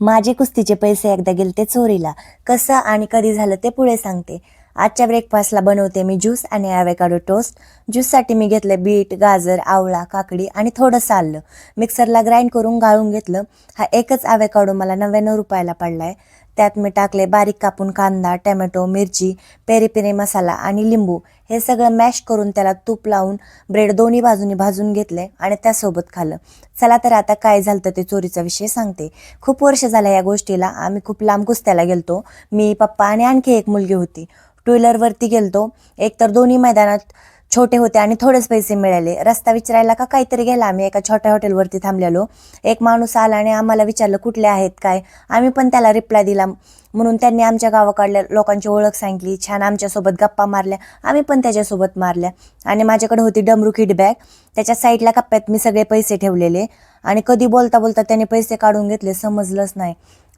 माझे कुस्तीचे पैसे एकदा गेलते चोरीला. कसं आणि कधी झालं ते पुढे सांगते. आजच्या ब्रेकफास्टला बनवते मी ज्यूस आणि ॲव्होकाडो टोस्ट. ज्यूससाठी मी घेतले बीट, गाजर, आवळा, काकडी आणि थोडंसं आलं. मिक्सरला ग्राइंड करून गाळून घेतलं. हा एकच ॲव्होकाडो मला 99 रुपयाला पडला आहे. त्यात मी टाकले बारीक कापून कांदा, टोमॅटो, मिरची, पेरी पेरी मसाला आणि लिंबू. हे सगळं मॅश करून त्याला तूप लावून ब्रेड दोन्ही बाजूनी भाजून घेतले आणि त्यासोबत खाल्लं. चला तर आता काय झालं ते चोरीचा विषय सांगते. खूप वर्ष झालं या गोष्टीला. आम्ही खूप लांब कुस्त्याला गेलतो. मी, पप्पा आणि आणखी एक मुलगी होती. टू व्हीलरवरती गेलतो. एकतर दोन्ही मैदानात छोटे होते आणि थोडेच पैसे मिळाले. रस्ता विचारायला का काहीतरी गेला. आम्ही एका छोट्या हॉटेलवरती थांबलेलो. एक माणूस आला आणि आम्हाला विचारलं कुठले आहेत काय. आम्ही पण त्याला रिप्लाय दिला. म्हणून त्यांनी आमच्या गावाकडल्या लोकांची ओळख सांगितली. छान आमच्यासोबत गप्पा मारल्या. आम्ही पण त्याच्यासोबत मारल्या. आणि माझ्याकडे होती डमरू किड बॅग. त्याच्या साईडला कप्प्यात मी सगळे पैसे ठेवलेले. आणि कधी बोलता बोलता त्याने पैसे काढून घेतले समजलंच नाही.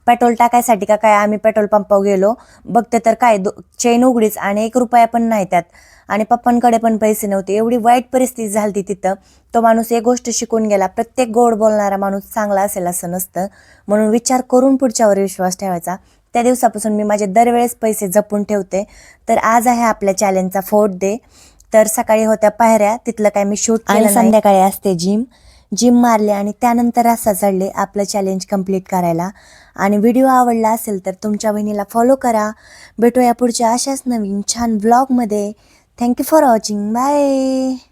पेट्रोल टाकायसाठी का काय आम्ही पेट्रोल पंपावर गेलो. बघते तर काय चेन उघडीच आणि 1 रुपया पण नाही त्यात. आणि पप्पांकडे पण पैसे नव्हते. एवढी वाईट परिस्थिती झाली तिथं. तो माणूस एक गोष्ट शिकून गेला, प्रत्येक गोड बोलणारा माणूस चांगला असेल असं नसतं. म्हणून विचार करून पुढच्यावर विश्वास ठेवायचा. त्या दिवसापासून मी माझे दरवेळेस पैसे जपून ठेवते. तर आज आहे आपल्या चॅलेंजचा 4th डे. तर सकाळी होत्या पायऱ्या, तिथलं काय मी शूट केलं नाही. संध्याकाळी असते जिम मारले आणि त्यानंतर रस्ता चढले आपलं चॅलेंज कंप्लीट करायला. आणि व्हिडिओ आवडला असेल तर तुमच्या बहिणीला फॉलो करा. भेटूया पुढच्या अशाच नवीन छान व्लॉगमध्ये. Thank you for watching. बाय.